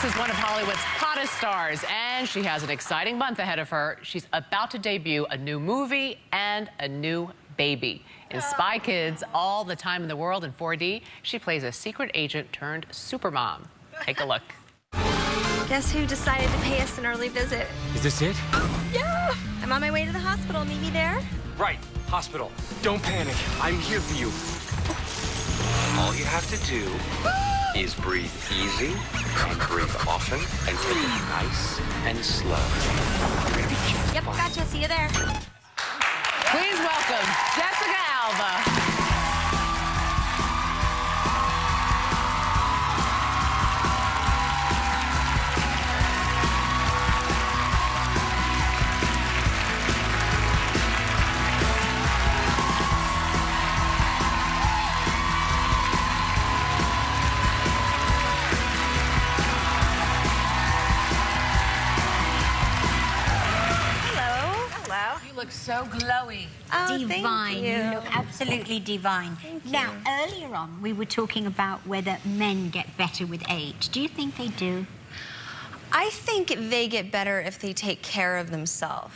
This is one of Hollywood's hottest stars, and she has an exciting month ahead of her. She's about to debut a new movie and a new baby. In Spy Kids, All the Time in the World in 4D, she plays a secret agent turned supermom. Take a look. Guess who decided to pay us an early visit? Is this it? Yeah! I'm on my way to the hospital. Meet me there? Right, hospital. Don't panic. I'm here for you. All you have to do is breathe easy and breathe often and take it nice and slow. Yep, gotcha. See you there. Please welcome Jessica Alba. You look so glowy. Oh, Divine. thank you. You look absolutely divine. Thank you. Now, earlier on, we were talking about whether men get better with age. Do you think they do? I think they get better if they take care of themselves.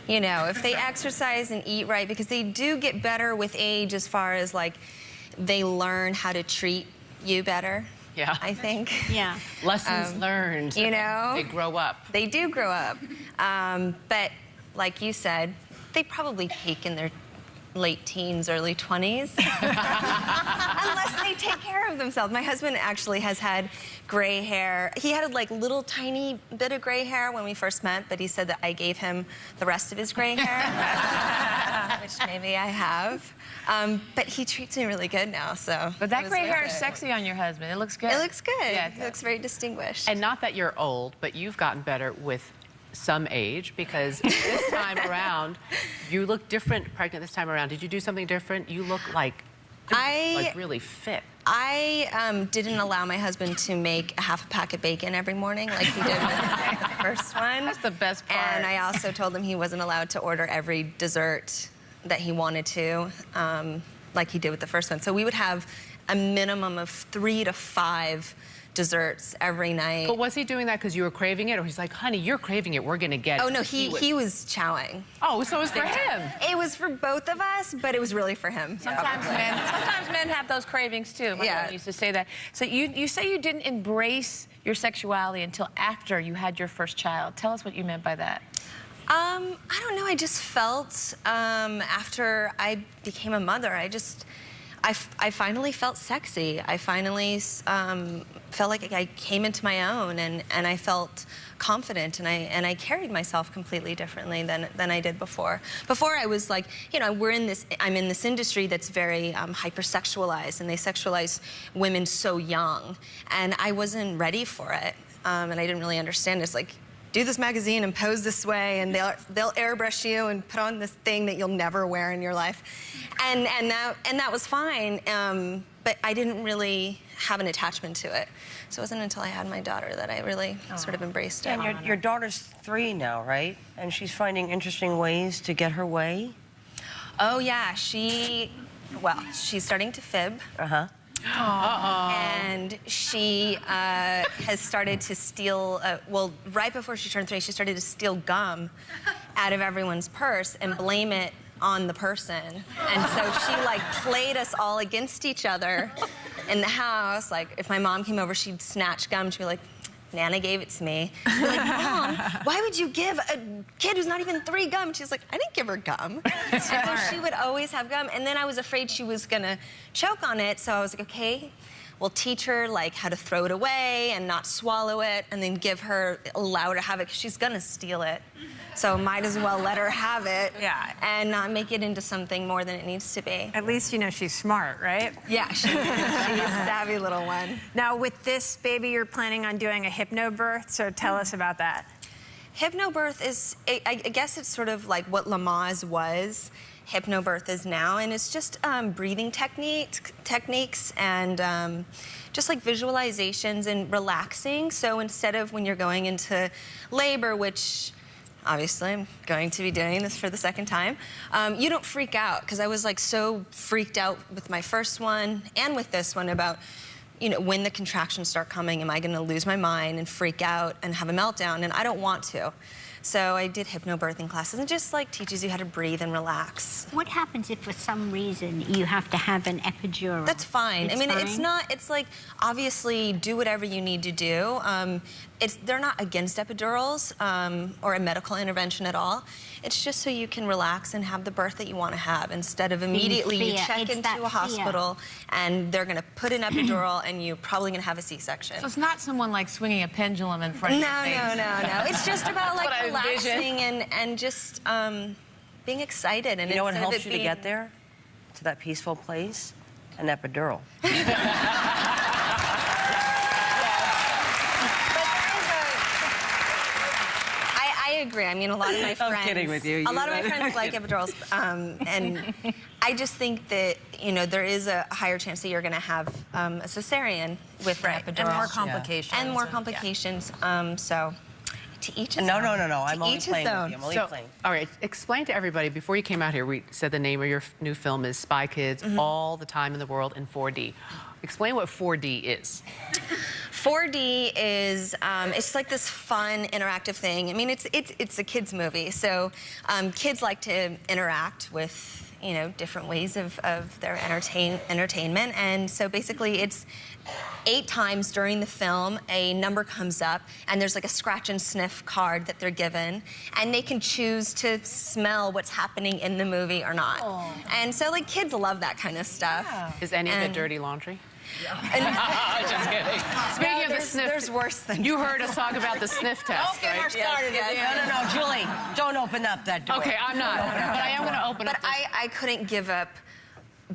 You know, if they exercise and eat right, because they do get better with age as far as, like, they learn how to treat you better. Yeah. I think. Yeah. Lessons learned. You know? They grow up. They do grow up. But like you said, they probably peak in their late teens, early 20s. Unless they take care of themselves. My husband actually has had gray hair. He had like little tiny bit of gray hair when we first met, but he said that I gave him the rest of his gray hair, which maybe I have. But he treats me really good now, so. But that it was gray worth hair is it. sexy on your husband. It looks good. It looks good. Yeah, it looks very distinguished. And not that you're old, but you've gotten better with some age, because this time around, you look different pregnant this time around. Did you do something different? You look like really fit. I didn't allow my husband to make a half a pack of bacon every morning like he did with the first one. That's the best part. And I also told him he wasn't allowed to order every dessert that he wanted to, like he did with the first one. So we would have a minimum of 3 to 5 desserts every night. But was he doing that because you were craving it, or he's like, honey, you're craving it, we're gonna get it? Oh no, he was chowing. Oh, so it was for him. It was for both of us, but it was really for him. Sometimes men have those cravings too. My mom used to say that. So you say you didn't embrace your sexuality until after you had your first child. Tell us what you meant by that. I don't know. I just felt after I became a mother, I finally felt sexy. I finally felt like I came into my own, and I felt confident, and I carried myself completely differently than I did before. Before I was like, you know, I'm in this industry that's very hypersexualized, and they sexualize women so young, and I wasn't ready for it, and I didn't really understand it. It's like, do this magazine and pose this way, and they'll airbrush you and put on this thing that you'll never wear in your life, and that was fine. But I didn't really have an attachment to it. So it wasn't until I had my daughter that I really sort of embraced it. And your daughter's 3 now, right? And she's finding interesting ways to get her way? Oh yeah, she's starting to fib. And she has started to steal, well, right before she turned 3, she started to steal gum out of everyone's purse and blame it on the person. And so she like played us all against each other in the house. Like if my mom came over, she'd snatch gum. She'd be like, Nana gave it to me. I'd be like, Mom, why would you give a kid who's not even 3 gum? And she's like, I didn't give her gum. So she would always have gum. And then I was afraid she was gonna choke on it. So I was like, okay, we'll teach her like how to throw it away and not swallow it, and then allow her to have it, because she's gonna steal it. So might as well let her have it and not make it into something more than it needs to be. At least you know she's smart, right? Yeah, she's a savvy little one. Now with this baby, you're planning on doing a hypnobirth, so tell us about that. Hypnobirth is, I guess it's sort of like what Lamaze was. Hypnobirth is now, and it's just breathing techniques and just like visualizations and relaxing. So instead of when you're going into labor, which obviously I'm going to be doing this for the second time, you don't freak out, because I was like so freaked out with my first one and with this one about you know, when the contractions start coming, am I going to lose my mind and freak out and have a meltdown? And I don't want to. So I did hypnobirthing classes and just like teaches you how to breathe and relax. What happens if for some reason you have to have an epidural? That's fine. It's I mean, fine? it's not, it's like, obviously do whatever you need to do. They're not against epidurals or a medical intervention at all. It's just so you can relax and have the birth that you want to have instead of immediately you check into a hospital and they're going to put an epidural and you're probably going to have a C-section. So it's not someone like swinging a pendulum in front of your face. No. It's just about like what I relaxing and just being excited. And You know what instead of helps it you to being- get there? To that peaceful place? An epidural. I agree. I mean, a lot of my friends. I'm kidding with you. A lot of my friends like epidurals, and I just think that there is a higher chance that you're going to have a cesarean with an epidural And more complications. And more complications. So, to each his No. own. I'm To only each playing his with own. you. I'm only playing. All right, explain to everybody, before you came out here, we said the name of your new film is Spy Kids, All the Time in the World in 4D. Explain what 4D is. 4D is it's like this fun interactive thing. I mean, it's a kids movie, so kids like to interact with different ways of their entertainment, and so basically it's 8 times during the film a number comes up and there's like a scratch and sniff card that they're given, and they can choose to smell what's happening in the movie or not. And so like kids love that kind of stuff. Is any of it dirty laundry? And, Just kidding. Speaking of the sniff, there's worse than you heard us talk about the sniff test, Don't get her right? started. Yes. No, Julie, don't open up that door. Okay, I'm not, but I am going to open But up. I couldn't give up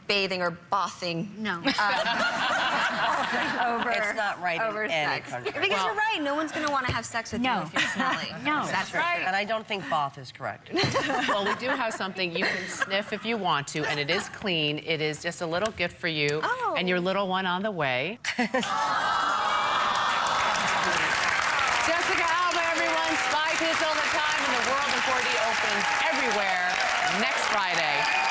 bathing or bathing No. over. It's not right in over any sex. country. Because you're right, no one's going to want to have sex with No. you if you're smelly. No. That's Right. And I don't think bath is correct. Well, we do have something you can sniff if you want to, and it is clean. It is just a little gift for you and your little one on the way. Jessica Alba, everyone. Spy Kids All the Time in the World in 4D opens everywhere next Friday.